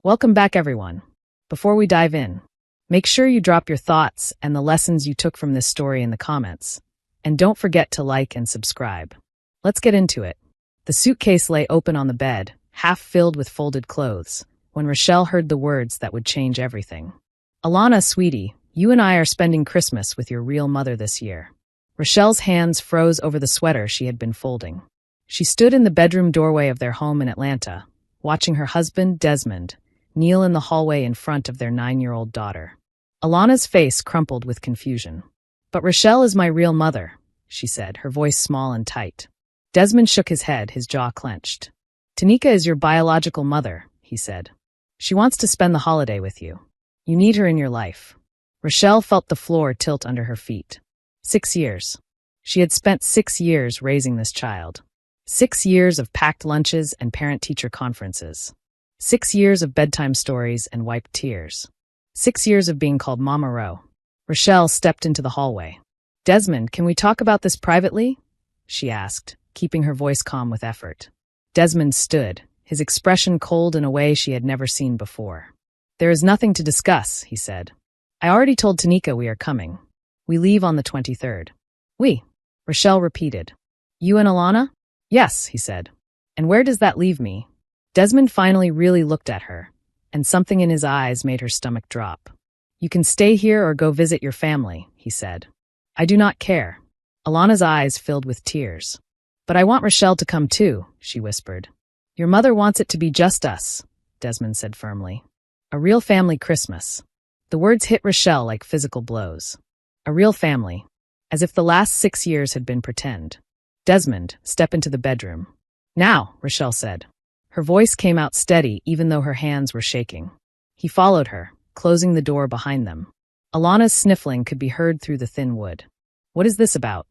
Welcome back, everyone. Before we dive in, make sure you drop your thoughts and the lessons you took from this story in the comments. And don't forget to like and subscribe. Let's get into it. The suitcase lay open on the bed, half filled with folded clothes, when Rochelle heard the words that would change everything. Alana, sweetie, you and I are spending Christmas with your real mother this year. Rochelle's hands froze over the sweater she had been folding. She stood in the bedroom doorway of their home in Atlanta, watching her husband, Desmond, kneel in the hallway in front of their 9-year-old daughter. Alana's face crumpled with confusion. "But Rochelle is my real mother," she said, her voice small and tight. Desmond shook his head, his jaw clenched. "Tanika is your biological mother," he said. "She wants to spend the holiday with you. You need her in your life." Rochelle felt the floor tilt under her feet. 6 years. She had spent 6 years raising this child. 6 years of packed lunches and parent-teacher conferences. 6 years of bedtime stories and wiped tears. 6 years of being called Mama Ro. Rochelle stepped into the hallway. "Desmond, can we talk about this privately?" she asked, keeping her voice calm with effort. Desmond stood, his expression cold in a way she had never seen before. "There is nothing to discuss," he said. "I already told Tanika we are coming. We leave on the 23rd. We," Rochelle repeated. "You and Alana?" "Yes," he said. "And where does that leave me?" Desmond finally really looked at her, and something in his eyes made her stomach drop. "You can stay here or go visit your family," he said. "I do not care." Alana's eyes filled with tears. "But I want Rochelle to come too," she whispered. "Your mother wants it to be just us," Desmond said firmly. "A real family Christmas." The words hit Rochelle like physical blows. A real family, as if the last 6 years had been pretend. "Desmond, step into the bedroom." "Now," Rochelle said. Her voice came out steady even though her hands were shaking. He followed her, closing the door behind them. Alana's sniffling could be heard through the thin wood. "What is this about?"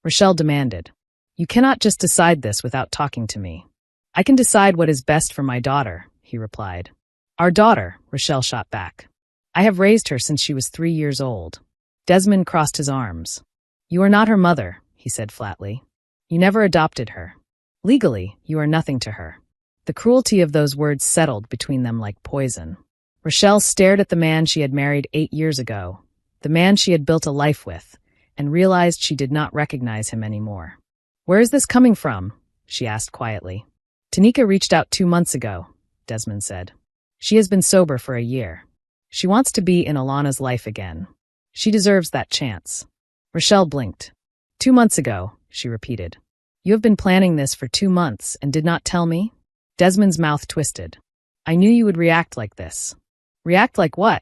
Rochelle demanded. "You cannot just decide this without talking to me." "I can decide what is best for my daughter," he replied. "Our daughter," Rochelle shot back. "I have raised her since she was 3 years old." Desmond crossed his arms. "You are not her mother," he said flatly. "You never adopted her. Legally, you are nothing to her." The cruelty of those words settled between them like poison. Rochelle stared at the man she had married 8 years ago, the man she had built a life with, and realized she did not recognize him anymore. "Where is this coming from?" she asked quietly. "Tanika reached out 2 months ago," Desmond said. "She has been sober for a year. She wants to be in Alana's life again. She deserves that chance." Rochelle blinked. 2 months ago," she repeated. "You have been planning this for 2 months and did not tell me?" Desmond's mouth twisted. "I knew you would react like this." "React like what?"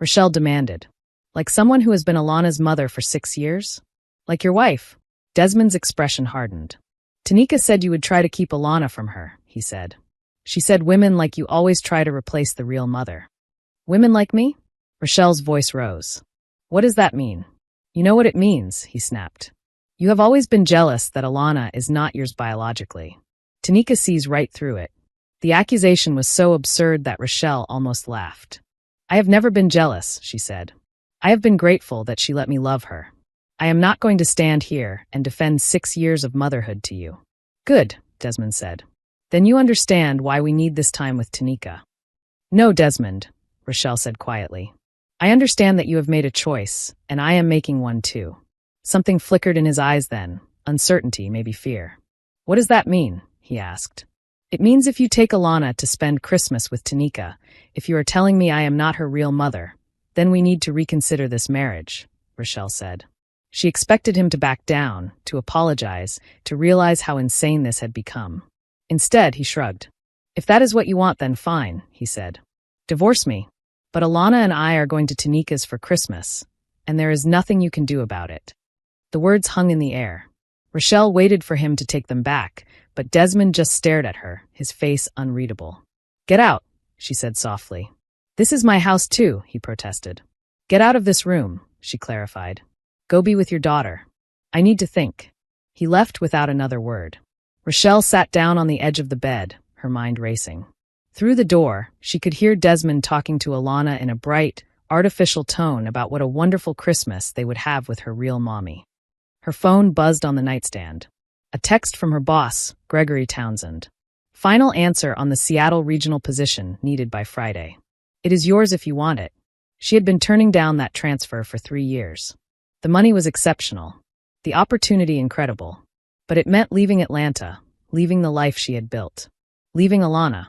Rochelle demanded. "Like someone who has been Alana's mother for 6 years? Like your wife?" Desmond's expression hardened. "Tanika said you would try to keep Alana from her," he said. "She said women like you always try to replace the real mother." "Women like me?" Rochelle's voice rose. "What does that mean?" "You know what it means," he snapped. "You have always been jealous that Alana is not yours biologically. Tanika sees right through it." The accusation was so absurd that Rochelle almost laughed. "I have never been jealous," she said. "I have been grateful that she let me love her. I am not going to stand here and defend 6 years of motherhood to you." "Good," Desmond said. "Then you understand why we need this time with Tanika." "No, Desmond," Rochelle said quietly. "I understand that you have made a choice, and I am making one too." Something flickered in his eyes then, uncertainty, maybe fear. "What does that mean?" he asked. "It means if you take Alana to spend Christmas with Tanika, if you are telling me I am not her real mother, then we need to reconsider this marriage," Rochelle said. She expected him to back down, to apologize, to realize how insane this had become. Instead, he shrugged. "If that is what you want, then fine," he said. "Divorce me. But Alana and I are going to Tanika's for Christmas, and there is nothing you can do about it." The words hung in the air. Rochelle waited for him to take them back, but Desmond just stared at her, his face unreadable. "Get out," she said softly. "This is my house too," he protested. "Get out of this room," she clarified. "Go be with your daughter. I need to think." He left without another word. Rochelle sat down on the edge of the bed, her mind racing. Through the door, she could hear Desmond talking to Alana in a bright, artificial tone about what a wonderful Christmas they would have with her real mommy. Her phone buzzed on the nightstand. A text from her boss, Gregory Townsend. Final answer on the Seattle regional position needed by Friday. It is yours if you want it. She had been turning down that transfer for 3 years. The money was exceptional. The opportunity incredible. But it meant leaving Atlanta, leaving the life she had built. Leaving Alana.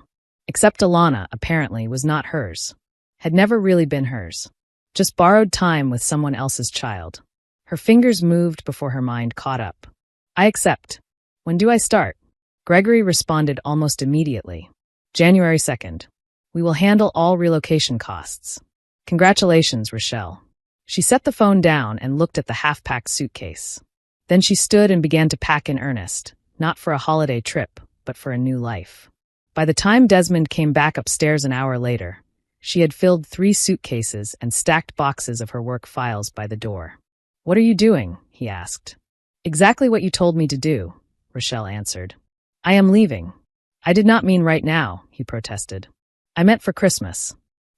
Except Alana, apparently, was not hers. Had never really been hers. Just borrowed time with someone else's child. Her fingers moved before her mind caught up. I accept. When do I start? Gregory responded almost immediately. January 2nd. We will handle all relocation costs. Congratulations, Rochelle. She set the phone down and looked at the half-packed suitcase. Then she stood and began to pack in earnest, not for a holiday trip, but for a new life. By the time Desmond came back upstairs an hour later, she had filled 3 suitcases and stacked boxes of her work files by the door. What are you doing? He asked. Exactly what you told me to do, Rochelle answered. I am leaving. I did not mean right now, he protested. I meant for Christmas.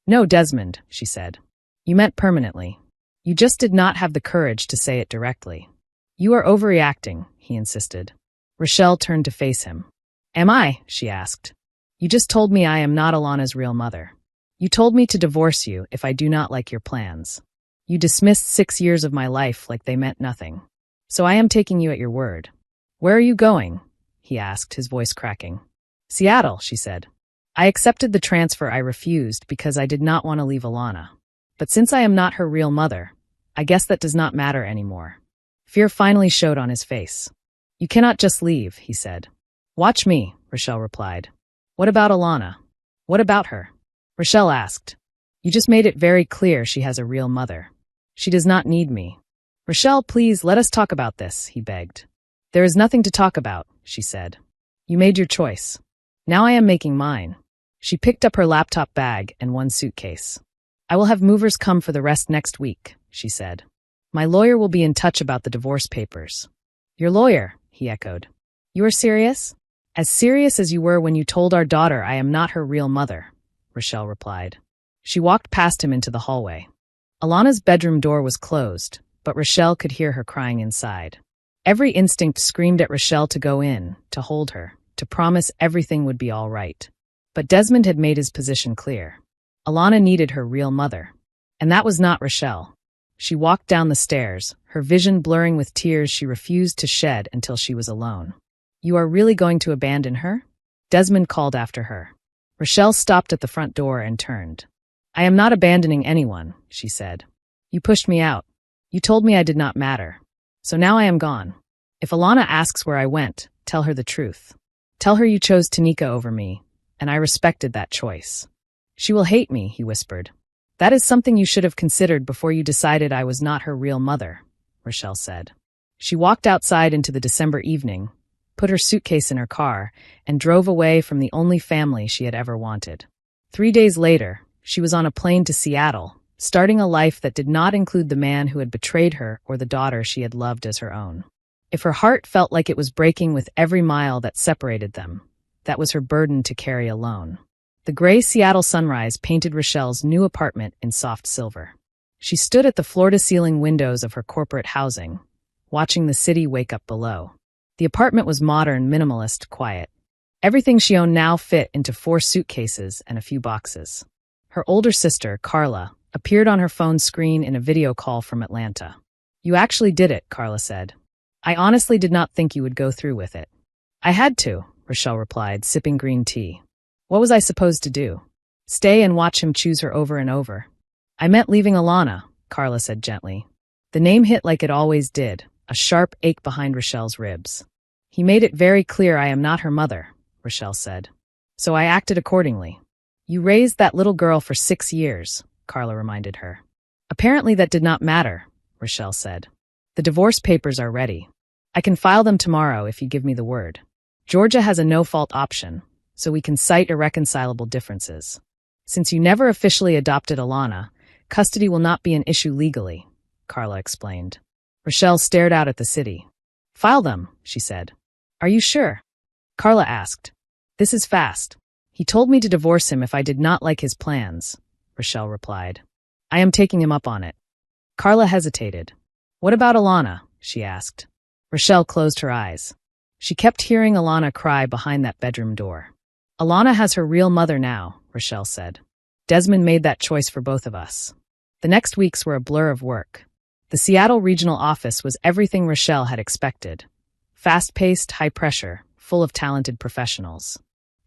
No, Desmond, she said. You meant permanently. You just did not have the courage to say it directly. You are overreacting, he insisted. Rochelle turned to face him. Am I? She asked. You just told me I am not Alana's real mother. You told me to divorce you if I do not like your plans. You dismissed 6 years of my life like they meant nothing. So I am taking you at your word. Where are you going? He asked, his voice cracking. Seattle, she said. I accepted the transfer I refused because I did not want to leave Alana. But since I am not her real mother, I guess that does not matter anymore. Fear finally showed on his face. You cannot just leave, he said. Watch me, Rochelle replied. What about Alana? What about her? Rochelle asked. You just made it very clear she has a real mother. She does not need me. Rochelle, please let us talk about this, he begged. There is nothing to talk about, she said. You made your choice. Now I am making mine. She picked up her laptop bag and 1 suitcase. I will have movers come for the rest next week, she said. My lawyer will be in touch about the divorce papers. Your lawyer, he echoed. You are serious? As serious as you were when you told our daughter I am not her real mother, Rochelle replied. She walked past him into the hallway. Alana's bedroom door was closed, but Rochelle could hear her crying inside. Every instinct screamed at Rochelle to go in, to hold her, to promise everything would be all right. But Desmond had made his position clear. Alana needed her real mother. And that was not Rochelle. She walked down the stairs, her vision blurring with tears she refused to shed until she was alone. You are really going to abandon her? Desmond called after her. Rochelle stopped at the front door and turned. I am not abandoning anyone, she said. You pushed me out. You told me I did not matter. So now I am gone. If Alana asks where I went, tell her the truth. Tell her you chose Tanika over me, and I respected that choice. She will hate me, he whispered. That is something you should have considered before you decided I was not her real mother, Rochelle said. She walked outside into the December evening, put her suitcase in her car, and drove away from the only family she had ever wanted. 3 days later, she was on a plane to Seattle, starting a life that did not include the man who had betrayed her or the daughter she had loved as her own. If her heart felt like it was breaking with every mile that separated them, that was her burden to carry alone. The gray Seattle sunrise painted Rochelle's new apartment in soft silver. She stood at the floor-to-ceiling windows of her corporate housing, watching the city wake up below. The apartment was modern, minimalist, quiet. Everything she owned now fit into 4 suitcases and a few boxes. Her older sister, Carla, appeared on her phone screen in a video call from Atlanta. You actually did it, Carla said. I honestly did not think you would go through with it. I had to, Rochelle replied, sipping green tea. What was I supposed to do? Stay and watch him choose her over and over? I meant leaving Alana, Carla said gently. The name hit like it always did, a sharp ache behind Rochelle's ribs. He made it very clear I am not her mother, Rochelle said. So I acted accordingly. You raised that little girl for 6 years, Carla reminded her. Apparently that did not matter, Rochelle said. The divorce papers are ready. I can file them tomorrow if you give me the word. Georgia has a no-fault option, so we can cite irreconcilable differences. Since you never officially adopted Alana, custody will not be an issue legally, Carla explained. Rochelle stared out at the city. File them, she said. Are you sure? Carla asked. This is fast. He told me to divorce him if I did not like his plans, Rochelle replied. I am taking him up on it. Carla hesitated. What about Alana? She asked. Rochelle closed her eyes. She kept hearing Alana cry behind that bedroom door. Alana has her real mother now, Rochelle said. Desmond made that choice for both of us. The next weeks were a blur of work. The Seattle regional office was everything Rochelle had expected. Fast-paced, high-pressure, full of talented professionals.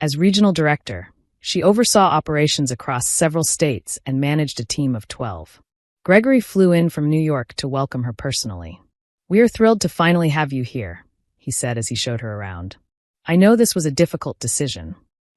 As regional director, she oversaw operations across several states and managed a team of 12. Gregory flew in from New York to welcome her personally. "We are thrilled to finally have you here," he said as he showed her around. "I know this was a difficult decision."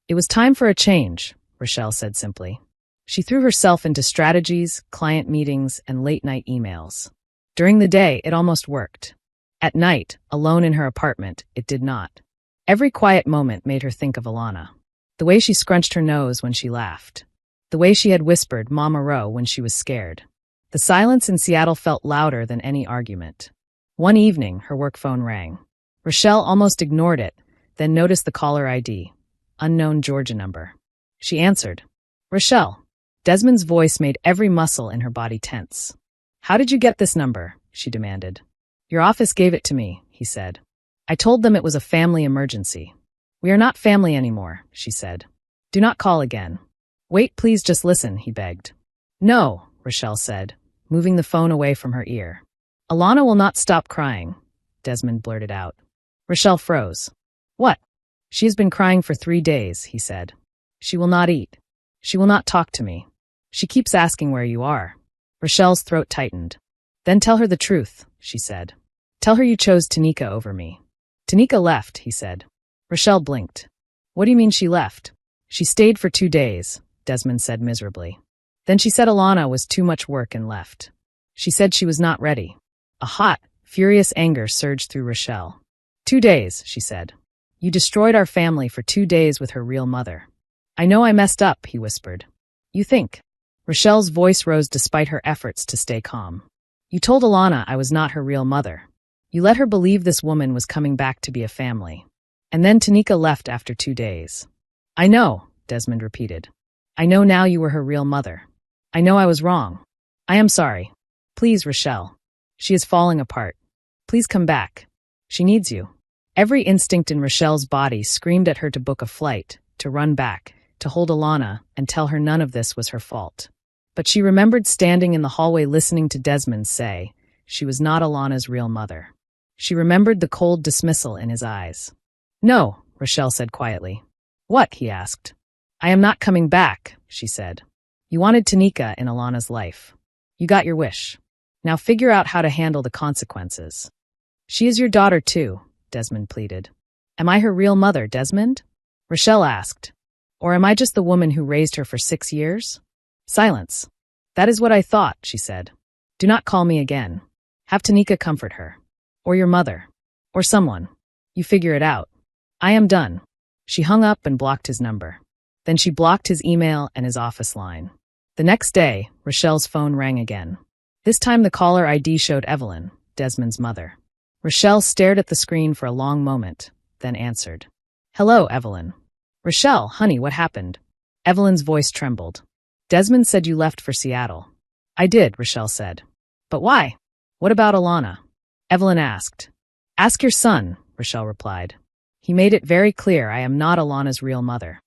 "It was time for a change," Rochelle said simply. She threw herself into strategies, client meetings, and late-night emails. During the day, it almost worked. At night, alone in her apartment, it did not. Every quiet moment made her think of Alana. The way she scrunched her nose when she laughed. The way she had whispered "Mama Ro" when she was scared. The silence in Seattle felt louder than any argument. One evening, her work phone rang. Rochelle almost ignored it, then noticed the caller ID. Unknown Georgia number. She answered. "Rochelle." Desmond's voice made every muscle in her body tense. "How did you get this number?" she demanded. "Your office gave it to me," he said. "I told them it was a family emergency." "We are not family anymore," she said. "Do not call again." "Wait, please just listen," he begged. "No," Rochelle said, moving the phone away from her ear. "Alana will not stop crying," Desmond blurted out. Rochelle froze. "What?" "She has been crying for 3 days," he said. "She will not eat. She will not talk to me. She keeps asking where you are." Rochelle's throat tightened. "Then tell her the truth," she said. "Tell her you chose Tanika over me." "Tanika left," he said. Rochelle blinked. "What do you mean she left?" "She stayed for 2 days," Desmond said miserably. "Then she said Alana was too much work and left. She said she was not ready." A hot, furious anger surged through Rochelle. 2 days, she said. "You destroyed our family for 2 days with her real mother." "I know I messed up," he whispered. "You think?" Rochelle's voice rose despite her efforts to stay calm. "You told Alana I was not her real mother. You let her believe this woman was coming back to be a family. And then Tanika left after 2 days." "I know," Desmond repeated. "I know now you were her real mother. I know I was wrong. I am sorry. Please, Rochelle. She is falling apart. Please come back. She needs you." Every instinct in Rochelle's body screamed at her to book a flight, to run back, to hold Alana, and tell her none of this was her fault. But she remembered standing in the hallway listening to Desmond say she was not Alana's real mother. She remembered the cold dismissal in his eyes. "No," Rochelle said quietly. "What?" he asked. "I am not coming back," she said. "You wanted Tanika in Alana's life. You got your wish. Now figure out how to handle the consequences." "She is your daughter too," Desmond pleaded. "Am I her real mother, Desmond?" Rochelle asked. "Or am I just the woman who raised her for 6 years?" Silence. "That is what I thought," she said. "Do not call me again. Have Tanika comfort her. Or your mother. Or someone. You figure it out. I am done." She hung up and blocked his number. Then she blocked his email and his office line. The next day, Rochelle's phone rang again. This time the caller ID showed Evelyn, Desmond's mother. Rochelle stared at the screen for a long moment, then answered. "Hello, Evelyn." "Rochelle, honey, what happened?" Evelyn's voice trembled. "Desmond said you left for Seattle." "I did," Rochelle said. "But why?" "What about Alana?" Evelyn asked. "Ask your son," Rochelle replied. "He made it very clear I am not Alana's real mother."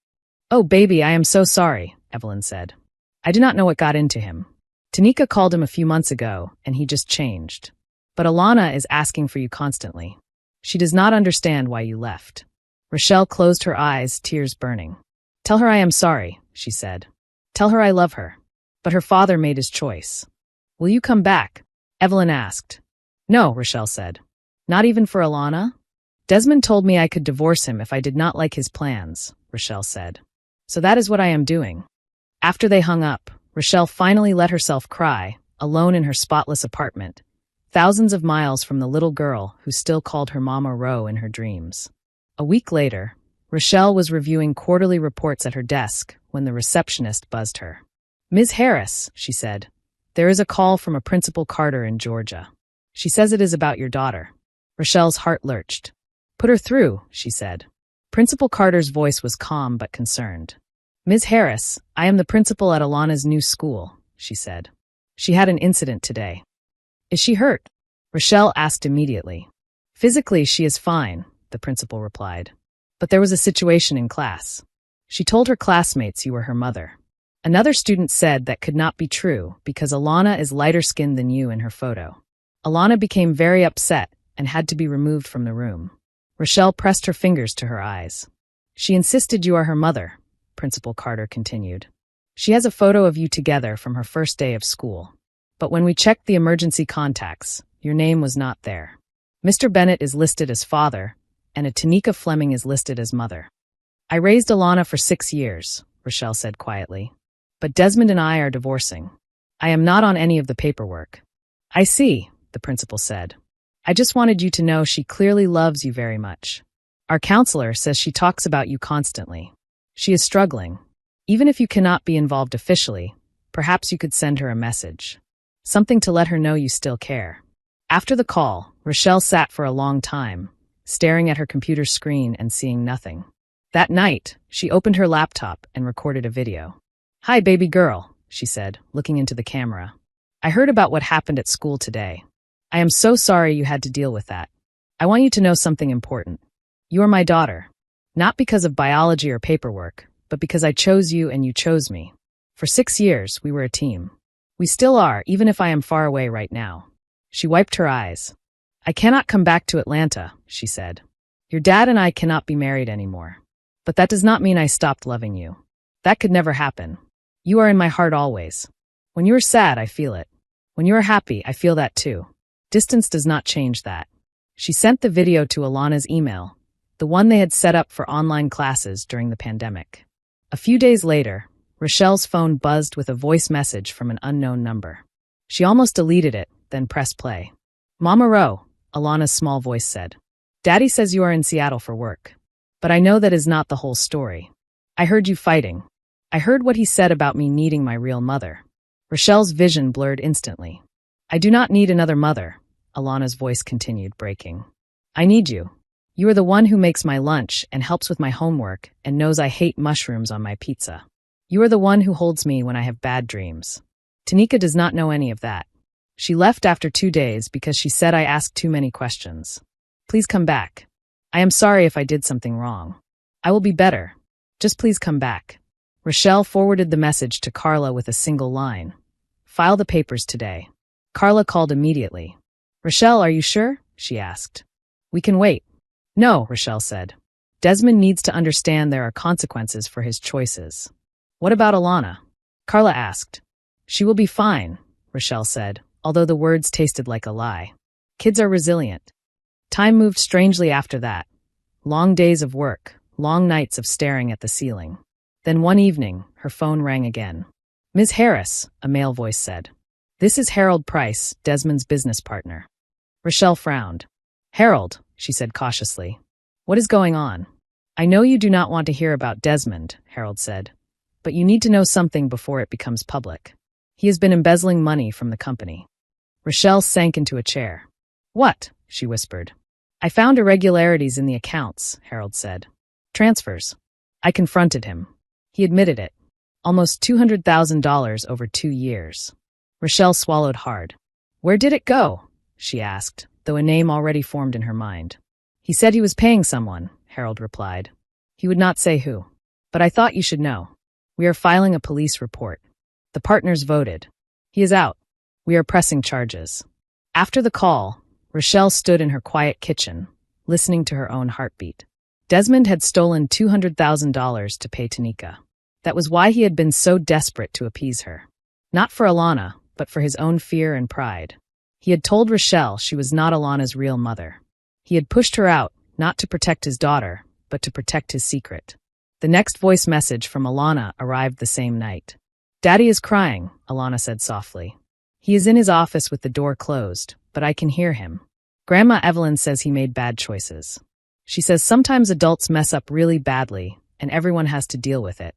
"Oh, baby, I am so sorry," Evelyn said. "I do not know what got into him. Tanika called him a few months ago, and he just changed. But Alana is asking for you constantly. She does not understand why you left." Rochelle closed her eyes, tears burning. "Tell her I am sorry," she said. "Tell her I love her. But her father made his choice." "Will you come back?" Evelyn asked. "No," Rochelle said. "Not even for Alana?" "Desmond told me I could divorce him if I did not like his plans," Rochelle said. "So that is what I am doing." After they hung up, Rochelle finally let herself cry, alone in her spotless apartment, thousands of miles from the little girl who still called her Mama Ro in her dreams. A week later, Rochelle was reviewing quarterly reports at her desk when the receptionist buzzed her. "Ms. Harris," she said, "there is a call from a Principal Carter in Georgia. She says it is about your daughter." Rochelle's heart lurched. "Put her through," she said. Principal Carter's voice was calm but concerned. "Ms. Harris, I am the principal at Alana's new school," she said. "She had an incident today." "Is she hurt?" Rochelle asked immediately. "Physically, she is fine," the principal replied. "But there was a situation in class. She told her classmates you were her mother. Another student said that could not be true because Alana is lighter skinned than you in her photo. Alana became very upset and had to be removed from the room. Rochelle pressed her fingers to her eyes. She insisted you are her mother, Principal Carter continued. She has a photo of you together from her first day of school. But when we checked the emergency contacts, your name was not there. Mr. Bennett is listed as father, and a Tanika Fleming is listed as mother. I raised Alana for 6 years, Rochelle said quietly. But Desmond and I are divorcing. I am not on any of the paperwork. I see, the principal said. I just wanted you to know she clearly loves you very much. Our counselor says she talks about you constantly. She is struggling. Even if you cannot be involved officially, perhaps you could send her a message. Something to let her know you still care. After the call, Rochelle sat for a long time, staring at her computer screen and seeing nothing. That night, she opened her laptop and recorded a video. Hi, baby girl, she said, looking into the camera. I heard about what happened at school today. I am so sorry you had to deal with that. I want you to know something important. You are my daughter. Not because of biology or paperwork, but because I chose you and you chose me. For 6 years, we were a team. We still are, even if I am far away right now. She wiped her eyes. I cannot come back to Atlanta, she said. Your dad and I cannot be married anymore. But that does not mean I stopped loving you. That could never happen. You are in my heart always. When you are sad, I feel it. When you are happy, I feel that too. Distance does not change that. She sent the video to Alana's email, the one they had set up for online classes during the pandemic. A few days later, Rochelle's phone buzzed with a voice message from an unknown number. She almost deleted it, then pressed play. Mama Ro, Alana's small voice said. Daddy says you are in Seattle for work. But I know that is not the whole story. I heard you fighting. I heard what he said about me needing my real mother. Rochelle's vision blurred instantly. I do not need another mother, Alana's voice continued, breaking. I need you. You are the one who makes my lunch and helps with my homework and knows I hate mushrooms on my pizza. You are the one who holds me when I have bad dreams. Tanika does not know any of that. She left after 2 days because she said I asked too many questions. Please come back. I am sorry if I did something wrong. I will be better. Just please come back. Rochelle forwarded the message to Carla with a single line. File the papers today. Carla called immediately. Rochelle, are you sure? She asked. We can wait. No, Rochelle said. Desmond needs to understand there are consequences for his choices. What about Alana? Carla asked. She will be fine, Rochelle said, although the words tasted like a lie. Kids are resilient. Time moved strangely after that. Long days of work, long nights of staring at the ceiling. Then one evening, her phone rang again. Ms. Harris, a male voice said. This is Harold Price, Desmond's business partner. Rochelle frowned. Harold, she said cautiously. What is going on? I know you do not want to hear about Desmond, Harold said. But you need to know something before it becomes public. He has been embezzling money from the company. Rochelle sank into a chair. What? She whispered. I found irregularities in the accounts, Harold said. Transfers. I confronted him. He admitted it. Almost $200,000 over 2 years. Rochelle swallowed hard. Where did it go? She asked, though a name already formed in her mind. He said he was paying someone, Harold replied. He would not say who. But I thought you should know. We are filing a police report. The partners voted. He is out. We are pressing charges. After the call, Rochelle stood in her quiet kitchen, listening to her own heartbeat. Desmond had stolen $200,000 to pay Tanika. That was why he had been so desperate to appease her. Not for Alana, but for his own fear and pride. He had told Rochelle she was not Alana's real mother. He had pushed her out, not to protect his daughter, but to protect his secret. The next voice message from Alana arrived the same night. Daddy is crying, Alana said softly. He is in his office with the door closed, but I can hear him. Grandma Evelyn says he made bad choices. She says sometimes adults mess up really badly, and everyone has to deal with it.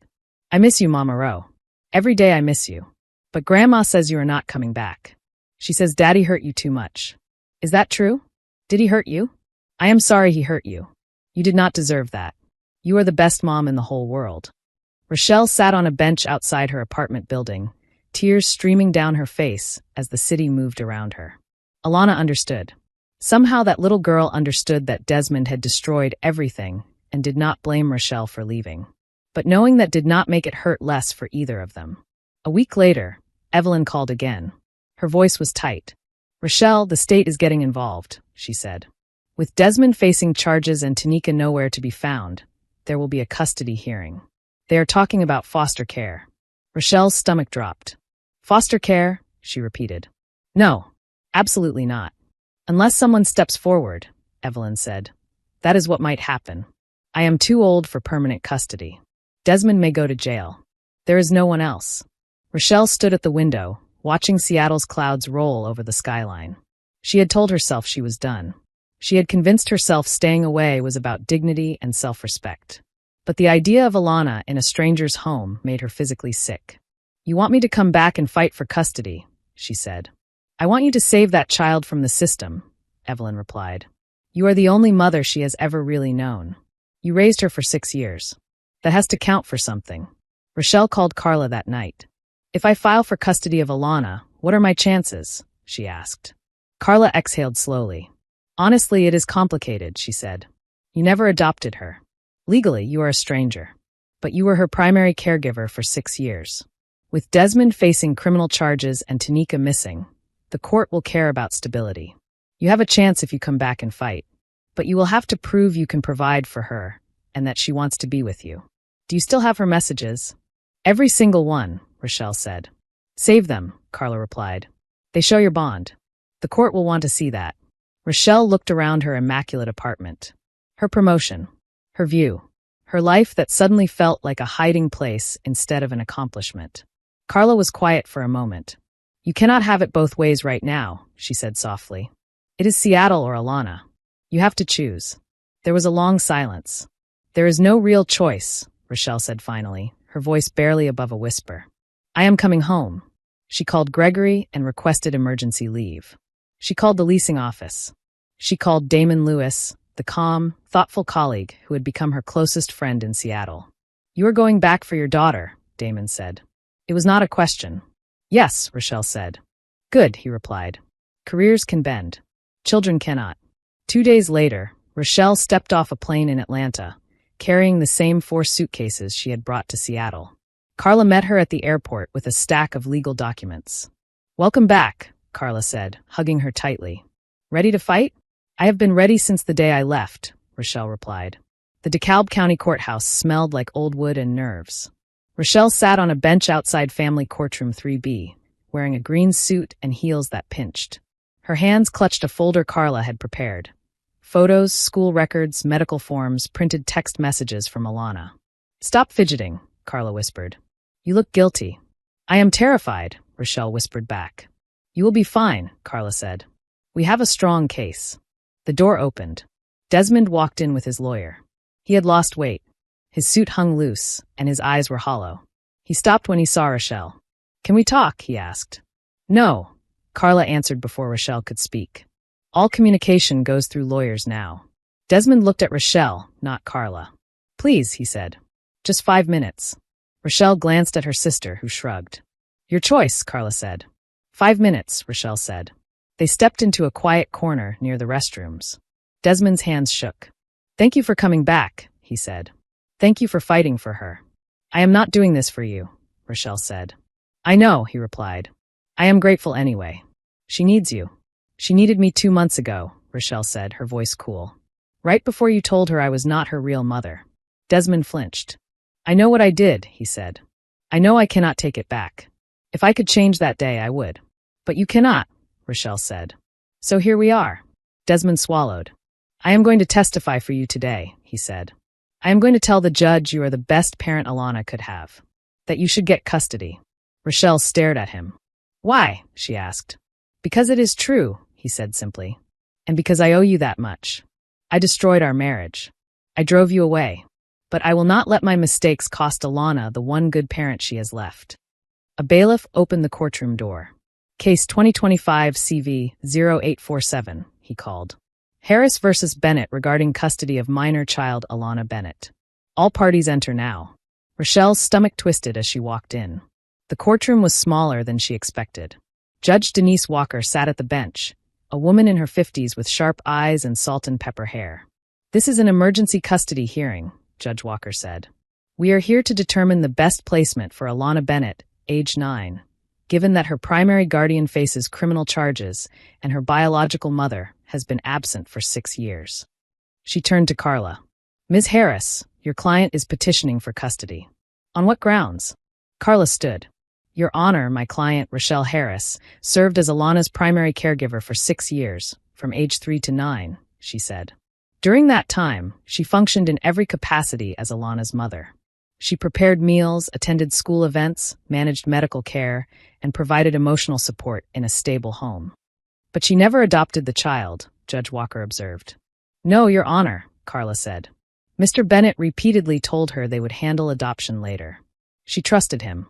I miss you, Mama Ro. Every day I miss you. But Grandma says you are not coming back. She says Daddy hurt you too much. Is that true? Did he hurt you? I am sorry he hurt you. You did not deserve that. You are the best mom in the whole world. Rochelle sat on a bench outside her apartment building, tears streaming down her face as the city moved around her. Alana understood. Somehow that little girl understood that Desmond had destroyed everything and did not blame Rochelle for leaving. But knowing that did not make it hurt less for either of them. A week later, Evelyn called again. Her voice was tight. "Rochelle, the state is getting involved," she said. "With Desmond facing charges and Tanika nowhere to be found, there will be a custody hearing. They are talking about foster care." Rochelle's stomach dropped. "Foster care?" she repeated. "No, absolutely not. Unless someone steps forward," Evelyn said. "That is what might happen. I am too old for permanent custody. Desmond may go to jail. There is no one else." Rochelle stood at the window, watching Seattle's clouds roll over the skyline. She had told herself she was done. She had convinced herself staying away was about dignity and self-respect. But the idea of Alana in a stranger's home made her physically sick. "You want me to come back and fight for custody," she said. "I want you to save that child from the system," Evelyn replied. "You are the only mother she has ever really known. You raised her for 6 years. That has to count for something." Rochelle called Carla that night. "If I file for custody of Alana, what are my chances?" she asked. Carla exhaled slowly. "Honestly, it is complicated," she said. "You never adopted her. Legally, you are a stranger. But you were her primary caregiver for 6 years. With Desmond facing criminal charges and Tanika missing, the court will care about stability. You have a chance if you come back and fight. But you will have to prove you can provide for her and that she wants to be with you. Do you still have her messages?" "Every single one," Rochelle said. "Save them," Carla replied. "They show your bond. The court will want to see that." Rochelle looked around her immaculate apartment. Her promotion, her view, her life that suddenly felt like a hiding place instead of an accomplishment. Carla was quiet for a moment. "You cannot have it both ways right now," she said softly. "It is Seattle or Alana. You have to choose." There was a long silence. "There is no real choice," Rochelle said finally, her voice barely above a whisper. "I am coming home." She called Gregory and requested emergency leave. She called the leasing office. She called Damon Lewis, the calm, thoughtful colleague who had become her closest friend in Seattle. "You are going back for your daughter," Damon said. It was not a question. "Yes," Rochelle said. "Good," he replied. "Careers can bend. Children cannot." 2 days later, Rochelle stepped off a plane in Atlanta, carrying the same 4 suitcases she had brought to Seattle. Carla met her at the airport with a stack of legal documents. "Welcome back," Carla said, hugging her tightly. "Ready to fight?" "I have been ready since the day I left," Rochelle replied. The DeKalb County Courthouse smelled like old wood and nerves. Rochelle sat on a bench outside Family Courtroom 3B, wearing a green suit and heels that pinched. Her hands clutched a folder Carla had prepared. Photos, school records, medical forms, printed text messages from Alana. "Stop fidgeting," Carla whispered. "You look guilty." "I am terrified," Rochelle whispered back. "You will be fine," Carla said. "We have a strong case." The door opened. Desmond walked in with his lawyer. He had lost weight. His suit hung loose, and his eyes were hollow. He stopped when he saw Rochelle. "Can we talk?" he asked. "No," Carla answered before Rochelle could speak. "All communication goes through lawyers now." Desmond looked at Rochelle, not Carla. "Please," he said. "Just 5 minutes." Rochelle glanced at her sister, who shrugged. "Your choice," Carla said. 5 minutes, Rochelle said. They stepped into a quiet corner near the restrooms. Desmond's hands shook. "Thank you for coming back," he said. "Thank you for fighting for her." "I am not doing this for you," Rochelle said. "I know," he replied. "I am grateful anyway. She needs you." "She needed me 2 months ago," Rochelle said, her voice cool. "Right before you told her I was not her real mother." Desmond flinched. "I know what I did," he said. "I know I cannot take it back. If I could change that day, I would. But you cannot," Rochelle said. "So here we are." Desmond swallowed. "I am going to testify for you today," he said. "I am going to tell the judge you are the best parent Alana could have. That you should get custody." Rochelle stared at him. "Why?" she asked. "Because it is true," he said simply. "And because I owe you that much. I destroyed our marriage. I drove you away. But I will not let my mistakes cost Alana the one good parent she has left." A bailiff opened the courtroom door. "Case 2025 CV 0847, he called. "Harris versus Bennett regarding custody of minor child Alana Bennett. All parties enter now." Rochelle's stomach twisted as she walked in. The courtroom was smaller than she expected. Judge Denise Walker sat at the bench, a woman in her 50s with sharp eyes and salt and pepper hair. "This is an emergency custody hearing," Judge Walker said. We are here to determine the best placement for Alana Bennett, age 9, given that her primary guardian faces criminal charges and her biological mother has been absent for 6 years. She turned to Carla. Ms. Harris, your client is petitioning for custody. On what grounds? Carla stood. Your Honor, my client, Rochelle Harris, served as Alana's primary caregiver for 6 years, from age 3 to 9, she said. During that time, she functioned in every capacity as Alana's mother. She prepared meals, attended school events, managed medical care, and provided emotional support in a stable home. But she never adopted the child, Judge Walker observed. No, Your Honor, Carla said. Mr. Bennett repeatedly told her they would handle adoption later. She trusted him.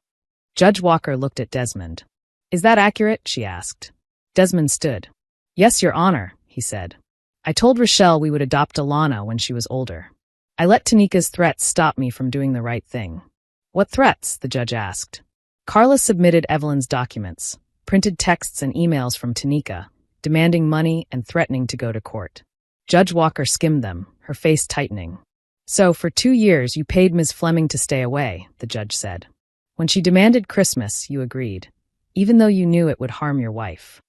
Judge Walker looked at Desmond. Is that accurate? She asked. Desmond stood. Yes, Your Honor, he said. I told Rochelle we would adopt Alana when she was older. I let Tanika's threats stop me from doing the right thing. What threats? The judge asked. Carla submitted Evelyn's documents, printed texts and emails from Tanika, demanding money and threatening to go to court. Judge Walker skimmed them, her face tightening. So, for 2 years you paid Ms. Fleming to stay away, the judge said. When she demanded Christmas, you agreed, even though you knew it would harm your wife.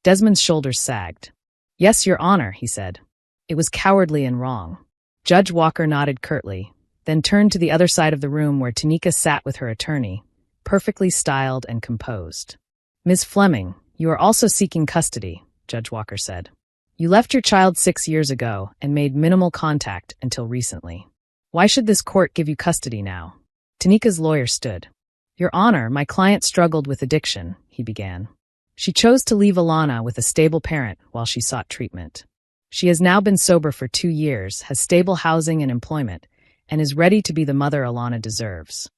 Desmond's shoulders sagged. Yes, Your Honor, he said. It was cowardly and wrong. Judge Walker nodded curtly, then turned to the other side of the room where Tanika sat with her attorney, perfectly styled and composed. Ms. Fleming, you are also seeking custody, Judge Walker said. You left your child 6 years ago and made minimal contact until recently. Why should this court give you custody now? Tanika's lawyer stood. Your Honor, my client struggled with addiction, he began. She chose to leave Alana with a stable parent while she sought treatment. She has now been sober for 2 years, has stable housing and employment, and is ready to be the mother Alana deserves.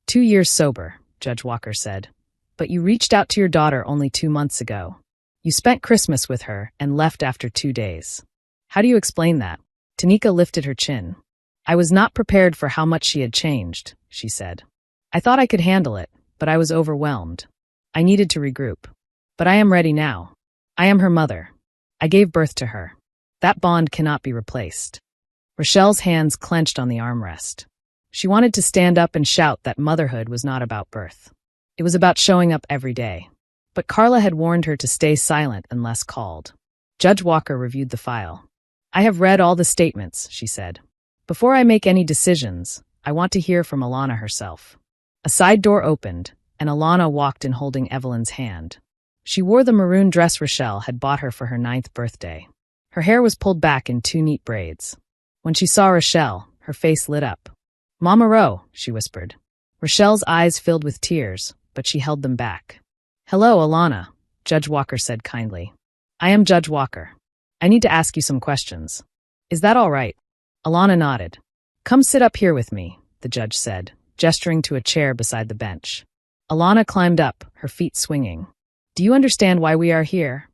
2 years sober, Judge Walker said. But you reached out to your daughter only 2 months ago. You spent Christmas with her and left after 2 days. How do you explain that? Tanika lifted her chin. I was not prepared for how much she had changed, she said. I thought I could handle it, but I was overwhelmed. I needed to regroup. But I am ready now. I am her mother. I gave birth to her. That bond cannot be replaced. Rochelle's hands clenched on the armrest. She wanted to stand up and shout that motherhood was not about birth. It was about showing up every day. But Carla had warned her to stay silent unless called. Judge Walker reviewed the file. I have read all the statements, she said. Before I make any decisions, I want to hear from Alana herself. A side door opened, and Alana walked in holding Evelyn's hand. She wore the maroon dress Rochelle had bought her for her 9th birthday. Her hair was pulled back in 2 neat braids. When she saw Rochelle, her face lit up. Mama Ro, she whispered. Rochelle's eyes filled with tears, but she held them back. Hello, Alana, Judge Walker said kindly. I am Judge Walker. I need to ask you some questions. Is that all right? Alana nodded. Come sit up here with me, the judge said, gesturing to a chair beside the bench. Alana climbed up, her feet swinging. Do you understand why we are here?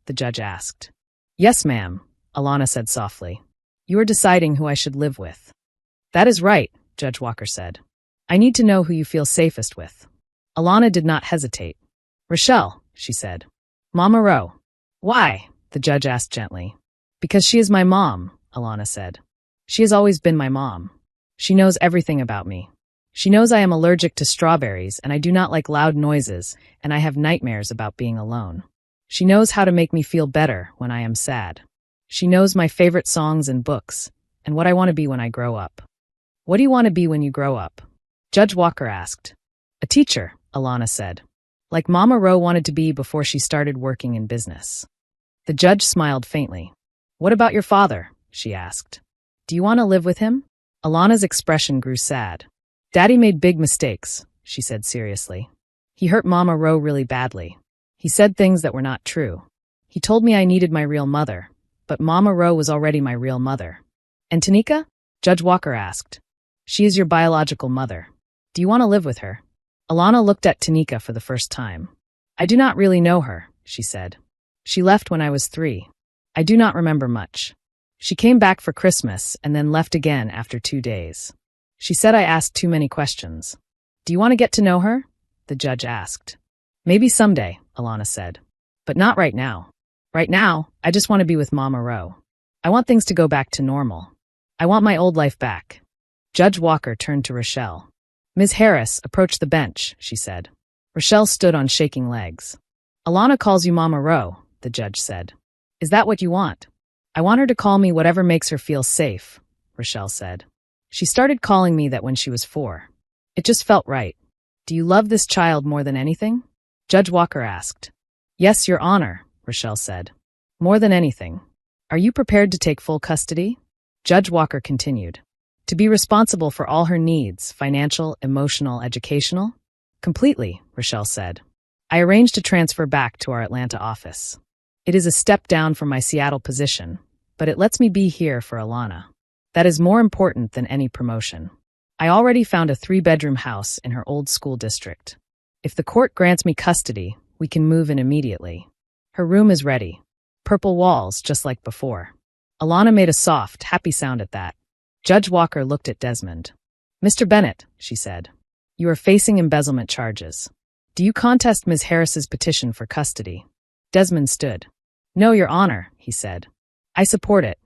The judge asked. Yes, ma'am, Alana said softly. You are deciding who I should live with. That is right, Judge Walker said. I need to know who you feel safest with. Alana did not hesitate. Rochelle, she said. Mama Ro. Why? The judge asked gently. Because she is my mom, Alana said. She has always been my mom. She knows everything about me. She knows I am allergic to strawberries and I do not like loud noises, and I have nightmares about being alone. She knows how to make me feel better when I am sad. She knows my favorite songs and books, and what I want to be when I grow up. What do you want to be when you grow up? Judge Walker asked. A teacher, Alana said. Like Mama Ro wanted to be before she started working in business. The judge smiled faintly. What about your father? She asked. Do you want to live with him? Alana's expression grew sad. Daddy made big mistakes, she said seriously. He hurt Mama Ro really badly. He said things that were not true. He told me I needed my real mother, but Mama Ro was already my real mother. And Tanika? Judge Walker asked. She is your biological mother. Do you want to live with her? Alana looked at Tanika for the first time. I do not really know her, she said. She left when I was 3. I do not remember much. She came back for Christmas and then left again after 2 days. She said I asked too many questions. Do you want to get to know her? The judge asked. Maybe someday, Alana said. But not right now. Right now, I just want to be with Mama Ro. I want things to go back to normal. I want my old life back. Judge Walker turned to Rochelle. Ms. Harris, approach the bench, she said. Rochelle stood on shaking legs. Alana calls you Mama Rowe, the judge said. Is that what you want? I want her to call me whatever makes her feel safe, Rochelle said. She started calling me that when she was 4. It just felt right. Do you love this child more than anything? Judge Walker asked. Yes, Your Honor, Rochelle said. More than anything. Are you prepared to take full custody? Judge Walker continued. To be responsible for all her needs, financial, emotional, educational? Completely, Rochelle said. I arranged to transfer back to our Atlanta office. It is a step down from my Seattle position, but it lets me be here for Alana. That is more important than any promotion. I already found a 3-bedroom house in her old school district. If the court grants me custody, we can move in immediately. Her room is ready. Purple walls, just like before. Alana made a soft, happy sound at that. Judge Walker looked at Desmond. Mr. Bennett, she said, you are facing embezzlement charges. Do you contest Ms. Harris's petition for custody? Desmond stood. No, Your Honor, he said. I support it.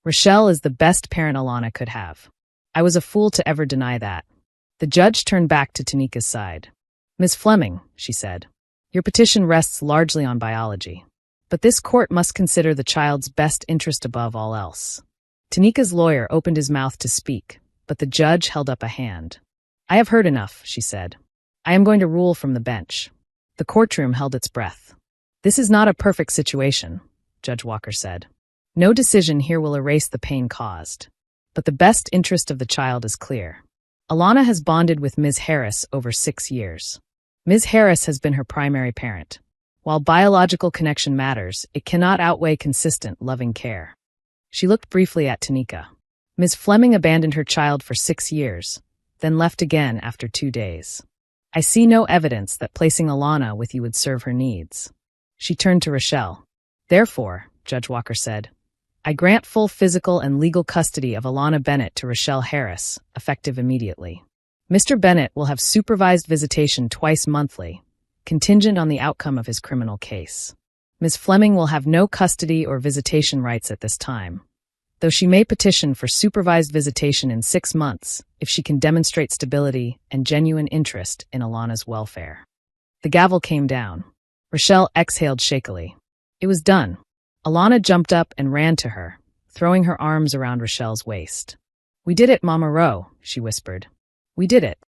Rochelle is the best parent Alana could have. I was a fool to ever deny that. The judge turned back to Tanika's side. Ms. Fleming, she said, your petition rests largely on biology. But this court must consider the child's best interest above all else. Tanika's lawyer opened his mouth to speak, but the judge held up a hand. I have heard enough, she said. I am going to rule from the bench. The courtroom held its breath. This is not a perfect situation, Judge Walker said. No decision here will erase the pain caused. But the best interest of the child is clear. Alana has bonded with Ms. Harris over 6 years. Ms. Harris has been her primary parent. While biological connection matters, it cannot outweigh consistent, loving care. She looked briefly at Tanika. Ms. Fleming abandoned her child for 6 years, then left again after 2 days. I see no evidence that placing Alana with you would serve her needs. She turned to Rochelle. Therefore, Judge Walker said, I grant full physical and legal custody of Alana Bennett to Rochelle Harris, effective immediately. Mr. Bennett will have supervised visitation twice monthly, contingent on the outcome of his criminal case. Ms. Fleming will have no custody or visitation rights at this time, though she may petition for supervised visitation in 6 months if she can demonstrate stability and genuine interest in Alana's welfare. The gavel came down. Rochelle exhaled shakily. It was done. Alana jumped up and ran to her, throwing her arms around Rochelle's waist. We did it, Mama Rowe, she whispered. We did it.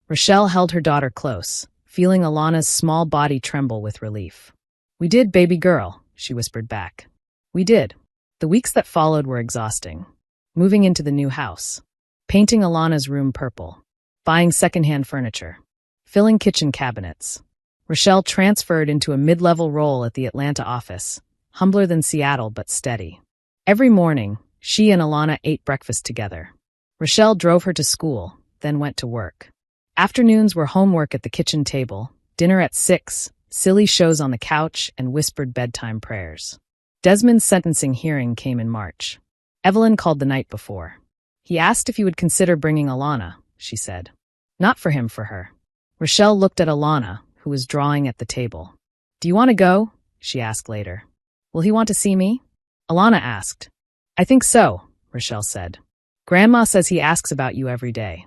Rochelle held her daughter close, feeling Alana's small body tremble with relief. We did, baby girl, she whispered back. We did. The weeks that followed were exhausting. Moving into the new house, painting Alana's room purple, buying secondhand furniture, filling kitchen cabinets. Rochelle transferred into a mid-level role at the Atlanta office, humbler than Seattle but steady. Every morning, she and Alana ate breakfast together. Rochelle drove her to school, then went to work. Afternoons were homework at the kitchen table, dinner at 6, silly shows on the couch, and whispered bedtime prayers. Desmond's sentencing hearing came in March. Evelyn called the night before. He asked if he would consider bringing Alana, she said. Not for him, for her. Rochelle looked at Alana, who was drawing at the table. Do you want to go? She asked later. Will he want to see me? Alana asked. I think so, Rochelle said. Grandma says he asks about you every day.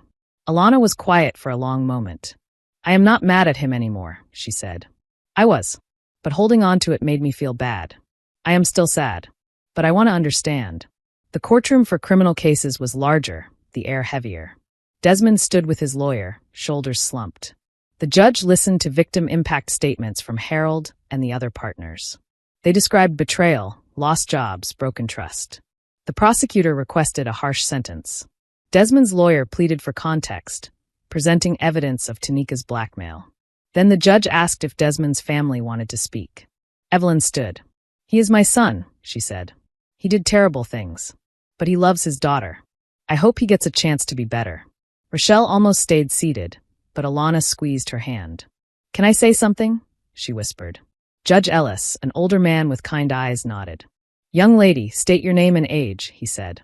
Alana was quiet for a long moment. I am not mad at him anymore, she said. I was, but holding on to it made me feel bad. I am still sad, but I want to understand. The courtroom for criminal cases was larger, the air heavier. Desmond stood with his lawyer, shoulders slumped. The judge listened to victim impact statements from Harold and the other partners. They described betrayal, lost jobs, broken trust. The prosecutor requested a harsh sentence. Desmond's lawyer pleaded for context, presenting evidence of Tanika's blackmail. Then the judge asked if Desmond's family wanted to speak. Evelyn stood. He is my son, she said. He did terrible things, but he loves his daughter. I hope he gets a chance to be better. Rochelle almost stayed seated, but Alana squeezed her hand. Can I say something? She whispered. Judge Ellis, an older man with kind eyes, nodded. Young lady, state your name and age, he said.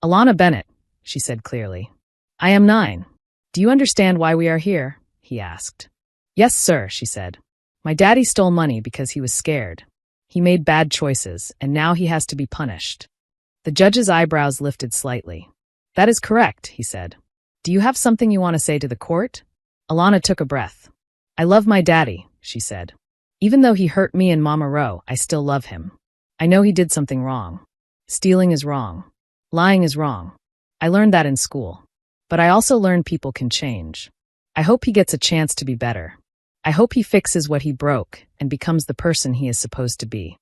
Alana Bennett, she said clearly. I am 9. Do you understand why we are here? He asked. Yes, sir, she said. My daddy stole money because he was scared. He made bad choices, and now he has to be punished. The judge's eyebrows lifted slightly. That is correct, he said. Do you have something you want to say to the court? Alana took a breath. I love my daddy, she said. Even though he hurt me and Mama Ro, I still love him. I know he did something wrong. Stealing is wrong. Lying is wrong. I learned that in school. But I also learned people can change. I hope he gets a chance to be better. I hope he fixes what he broke and becomes the person he is supposed to be.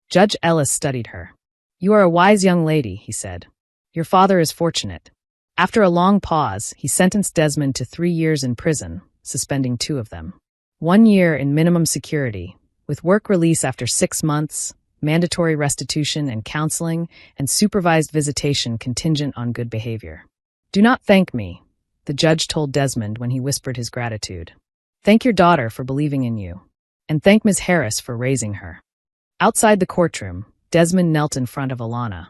Judge Ellis studied her. You are a wise young lady, he said. Your father is fortunate. After a long pause, he sentenced Desmond to 3 years in prison, suspending 2 of them. 1 year in minimum security, with work release after 6 months, mandatory restitution and counseling, and supervised visitation contingent on good behavior. Do not thank me, the judge told Desmond when he whispered his gratitude. Thank your daughter for believing in you, and thank Ms. Harris for raising her. Outside the courtroom, Desmond knelt in front of Alana.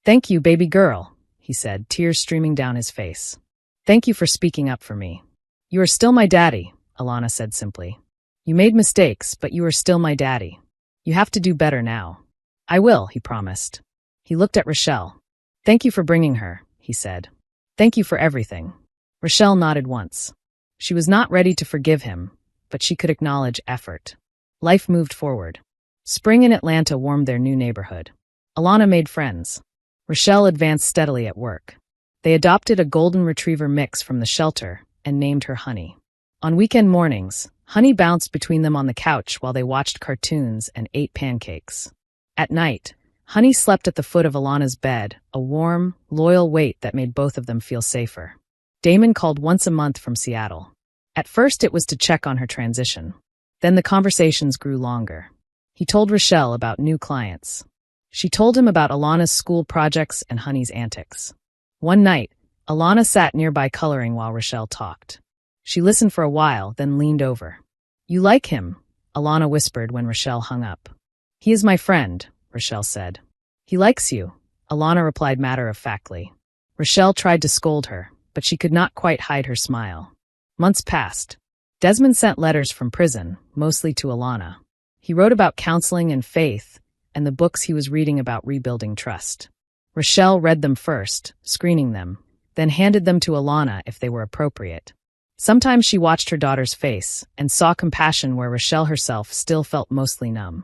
Thank you, baby girl, he said, tears streaming down his face. Thank you for speaking up for me. You are still my daddy, Alana said simply. You made mistakes, but you are still my daddy. You have to do better now. I will, he promised. He looked at Rochelle. Thank you for bringing her, he said. Thank you for everything. Rochelle nodded once. She was not ready to forgive him, but she could acknowledge effort. Life moved forward. Spring in Atlanta warmed their new neighborhood. Alana made friends. Rochelle advanced steadily at work. They adopted a golden retriever mix from the shelter and named her Honey. On weekend mornings, Honey bounced between them on the couch while they watched cartoons and ate pancakes. At night, Honey slept at the foot of Alana's bed, a warm, loyal weight that made both of them feel safer. Damon called once a month from Seattle. At first it was to check on her transition. Then the conversations grew longer. He told Rochelle about new clients. She told him about Alana's school projects and Honey's antics. One night, Alana sat nearby coloring while Rochelle talked. She listened for a while, then leaned over. You like him, Alana whispered when Rochelle hung up. He is my friend, Rochelle said. He likes you, Alana replied matter-of-factly. Rochelle tried to scold her, but she could not quite hide her smile. Months passed. Desmond sent letters from prison, mostly to Alana. He wrote about counseling and faith, and the books he was reading about rebuilding trust. Rochelle read them first, screening them, then handed them to Alana if they were appropriate. Sometimes she watched her daughter's face and saw compassion where Rochelle herself still felt mostly numb.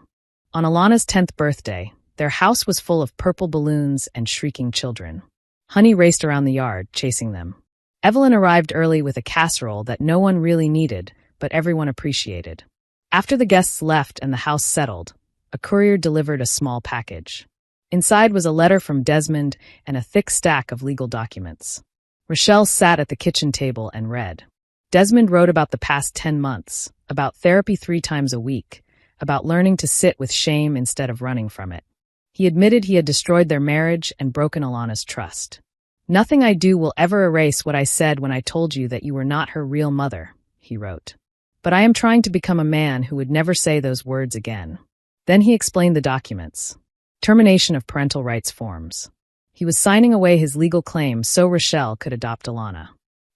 On Alana's 10th birthday, their house was full of purple balloons and shrieking children. Honey raced around the yard, chasing them. Evelyn arrived early with a casserole that no one really needed, but everyone appreciated. After the guests left and the house settled, a courier delivered a small package. Inside was a letter from Desmond and a thick stack of legal documents. Rochelle sat at the kitchen table and read. Desmond wrote about the past 10 months, about therapy 3 times a week, about learning to sit with shame instead of running from it. He admitted he had destroyed their marriage and broken Alana's trust. Nothing I do will ever erase what I said when I told you that you were not her real mother, he wrote. But I am trying to become a man who would never say those words again. Then he explained the documents. Termination of parental rights forms. He was signing away his legal claim so Rochelle could adopt Alana.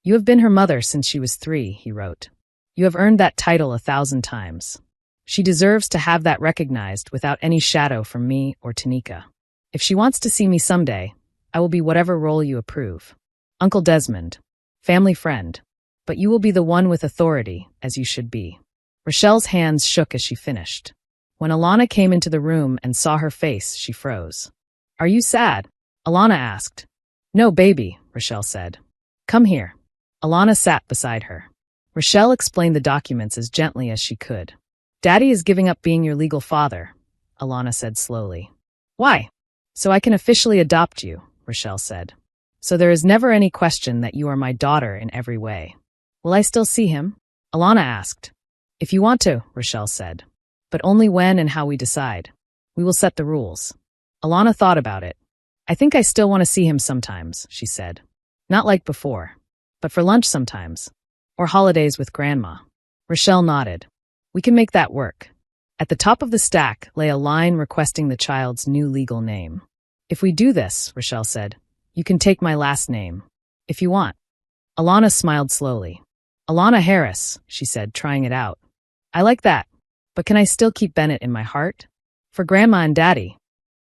You have been her mother since she was 3, he wrote. You have earned that title 1,000 times. She deserves to have that recognized without any shadow from me or Tanika. If she wants to see me someday, I will be whatever role you approve. Uncle Desmond. Family friend. But you will be the one with authority, as you should be. Rochelle's hands shook as she finished. When Alana came into the room and saw her face, she froze. Are you sad? Alana asked. No, baby, Rochelle said. Come here. Alana sat beside her. Rochelle explained the documents as gently as she could. Daddy is giving up being your legal father, Alana said slowly. Why? So I can officially adopt you, Rochelle said. So there is never any question that you are my daughter in every way. Will I still see him? Alana asked. If you want to, Rochelle said. But only when and how we decide. We will set the rules. Alana thought about it. I think I still want to see him sometimes, she said. Not like before. But for lunch sometimes. Or holidays with Grandma. Rochelle nodded. We can make that work. At the top of the stack lay a line requesting the child's new legal name. If we do this, Rochelle said, you can take my last name. If you want. Alana smiled slowly. Alana Harris, she said, trying it out. I like that. But can I still keep Bennett in my heart? For Grandma and Daddy.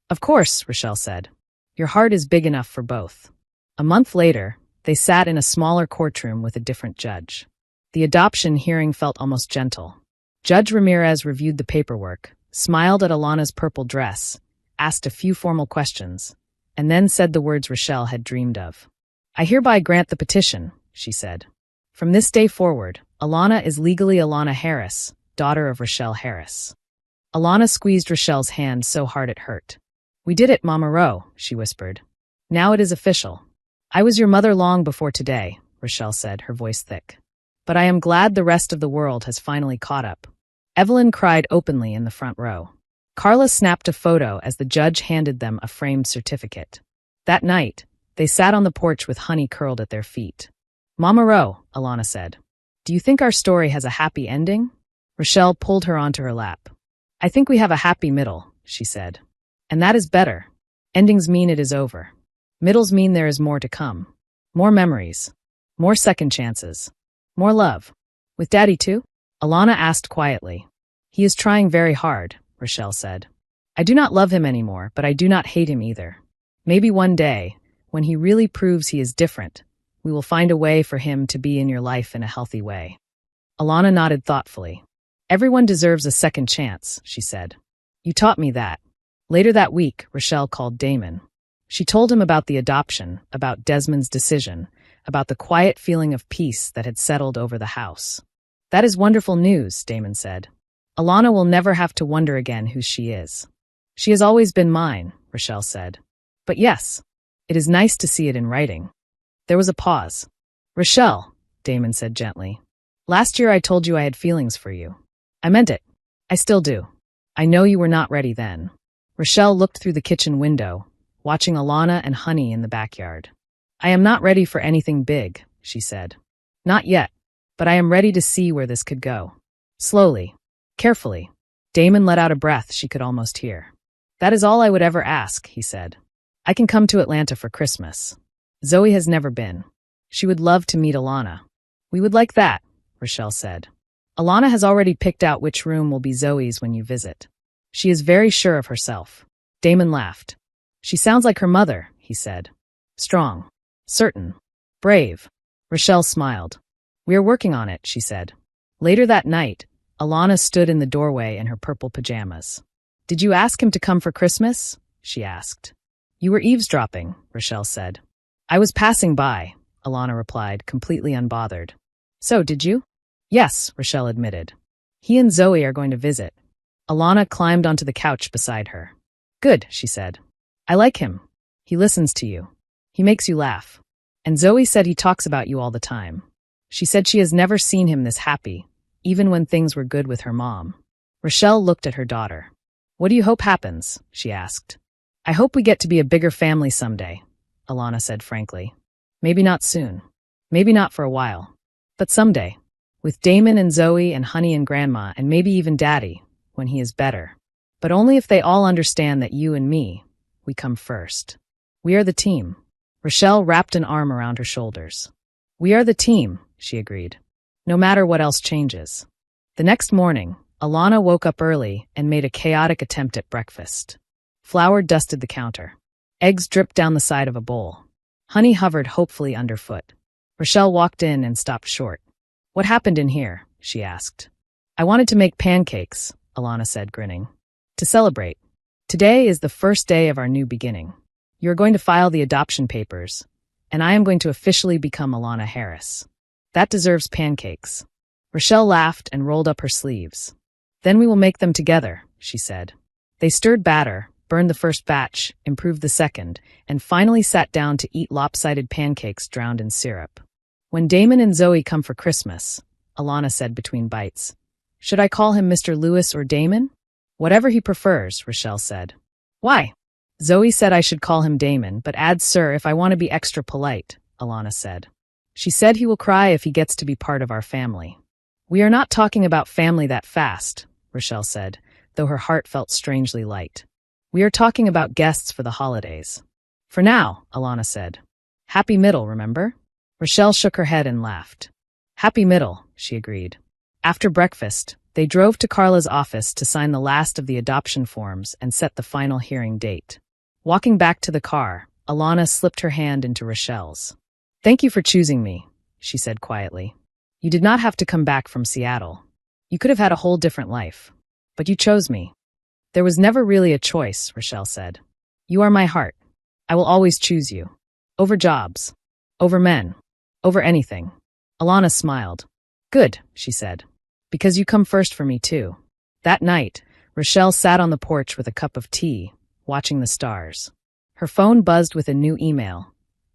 Of course, Rochelle said. Your heart is big enough for both. A month later, They sat in a smaller courtroom with a different judge. The adoption hearing felt almost gentle. Judge Ramirez reviewed the paperwork, smiled at Alana's purple dress, asked a few formal questions, and then said the words Rochelle had dreamed of. "I hereby grant the petition," she said. "From this day forward, Alana is legally Alana Harris, daughter of Rochelle Harris." Alana squeezed Rochelle's hand so hard it hurt. "We did it, Mama Ro," she whispered. "Now it is official." "I was your mother long before today," Rochelle said, her voice thick. "But I am glad the rest of the world has finally caught up." Evelyn cried openly in the front row. Carla snapped a photo as the judge handed them a framed certificate. That night, they sat on the porch with honey curled at their feet. "Mama Ro," Alana said, "do you think our story has a happy ending?" Rochelle pulled her onto her lap. "I think we have a happy middle," she said. "And that is better. Endings mean it is over. Middles mean there is more to come. More memories. More second chances. More love. With Daddy too?" Alana asked quietly. "He is trying very hard," Rochelle said. "I do not love him anymore, but I do not hate him either. Maybe one day, when he really proves he is different, we will find a way for him to be in your life in a healthy way." Alana nodded thoughtfully. "Everyone deserves a second chance," she said. "You taught me that." Later that week, Rochelle called Damon. She told him about the adoption, about Desmond's decision, about the quiet feeling of peace that had settled over the house. "That is wonderful news," Damon said. "Alana will never have to wonder again who she is." "She has always been mine," Rochelle said. "But yes, it is nice to see it in writing." There was a pause. "Rochelle," Damon said gently, "last year I told you I had feelings for you. I meant it. I still do. I know you were not ready then." Rochelle looked through the kitchen window, watching Alana and Honey in the backyard. "I am not ready for anything big," she said. "Not yet, but I am ready to see where this could go." Slowly, carefully, Damon let out a breath she could almost hear. "That is all I would ever ask," he said. "I can come to Atlanta for Christmas. Zoe has never been. She would love to meet Alana." "We would like that," Rochelle said. "Alana has already picked out which room will be Zoe's when you visit. She is very sure of herself." Damon laughed. "She sounds like her mother," he said. "Strong. Certain. Brave." Rochelle smiled. "We are working on it," she said. Later that night, Alana stood in the doorway in her purple pajamas. "Did you ask him to come for Christmas?" she asked. "You were eavesdropping," Rochelle said. "I was passing by," Alana replied, completely unbothered. "So, did you?" "Yes," Rochelle admitted. "He and Zoe are going to visit." Alana climbed onto the couch beside her. "Good," she said. "I like him. He listens to you. He makes you laugh. And Zoe said he talks about you all the time. She said she has never seen him this happy, even when things were good with her mom." Rochelle looked at her daughter. "What do you hope happens?" she asked. "I hope we get to be a bigger family someday," Alana said frankly. "Maybe not soon. Maybe not for a while. But someday. With Damon and Zoe and Honey and Grandma and maybe even Daddy, when he is better. But only if they all understand that you and me, we come first. We are the team." Rochelle wrapped an arm around her shoulders. "We are the team," she agreed. "No matter what else changes." The next morning, Alana woke up early and made a chaotic attempt at breakfast. Flour dusted the counter. Eggs dripped down the side of a bowl. Honey hovered hopefully underfoot. Rochelle walked in and stopped short. "What happened in here?" she asked. "I wanted to make pancakes," Alana said, grinning. "To celebrate. Today is the first day of our new beginning. You are going to file the adoption papers, and I am going to officially become Alana Harris. That deserves pancakes." Rochelle laughed and rolled up her sleeves. "Then we will make them together," she said. They stirred batter, burned the first batch, improved the second, and finally sat down to eat lopsided pancakes drowned in syrup. "When Damon and Zoe come for Christmas," Alana said between bites, "should I call him Mr. Lewis or Damon?" "Whatever he prefers," Rochelle said. "Why?" "Zoe said I should call him Damon, but add sir if I want to be extra polite," Alana said. "She said he will cry if he gets to be part of our family." "We are not talking about family that fast," Rochelle said, though her heart felt strangely light. "We are talking about guests for the holidays." "For now," Alana said. "Happy middle, remember?" Rochelle shook her head and laughed. "Happy middle," she agreed. After breakfast, they drove to Carla's office to sign the last of the adoption forms and set the final hearing date. Walking back to the car, Alana slipped her hand into Rochelle's. Thank you for choosing me, she said quietly. You did not have to come back from Seattle. You could have had a whole different life. But you chose me. There was never really a choice, Rochelle said. You are my heart. I will always choose you. Over jobs. Over men. Over anything. Alana smiled. Good, she said. Because you come first for me too. That night, Rochelle sat on the porch with a cup of tea, watching the stars. Her phone buzzed with a new email,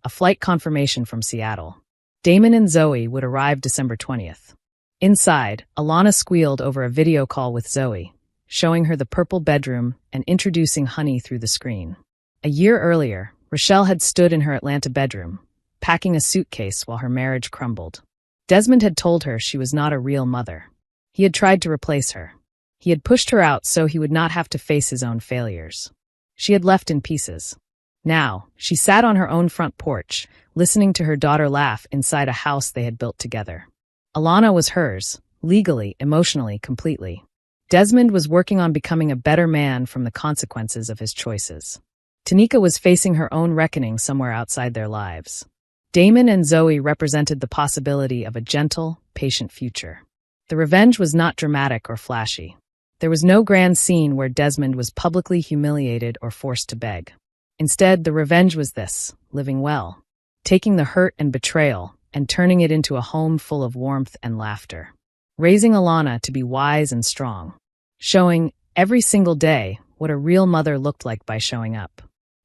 a flight confirmation from Seattle. Damon and Zoe would arrive December 20th. Inside, Alana squealed over a video call with Zoe, showing her the purple bedroom and introducing Honey through the screen. A year earlier, Rochelle had stood in her Atlanta bedroom, packing a suitcase while her marriage crumbled. Desmond had told her she was not a real mother. He had tried to replace her. He had pushed her out so he would not have to face his own failures. She had left in pieces. Now, she sat on her own front porch, listening to her daughter laugh inside a house they had built together. Alana was hers, legally, emotionally, completely. Desmond was working on becoming a better man from the consequences of his choices. Tanika was facing her own reckoning somewhere outside their lives. Damon and Zoe represented the possibility of a gentle, patient future. The revenge was not dramatic or flashy. There was no grand scene where Desmond was publicly humiliated or forced to beg. Instead, the revenge was this: living well, taking the hurt and betrayal and turning it into a home full of warmth and laughter. Raising Alana to be wise and strong. Showing, every single day, what a real mother looked like by showing up.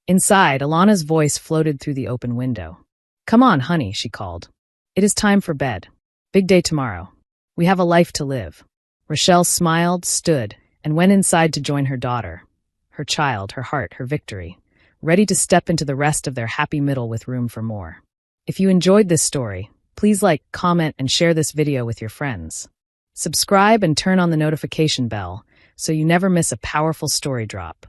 Inside, Alana's voice floated through the open window. Come on, honey, she called. It is time for bed. Big day tomorrow. We have a life to live. Rochelle smiled, stood, and went inside to join her daughter. Her child, her heart, her victory. Ready to step into the rest of their happy middle with room for more. If you enjoyed this story, please like, comment, and share this video with your friends. Subscribe and turn on the notification bell so you never miss a powerful story drop.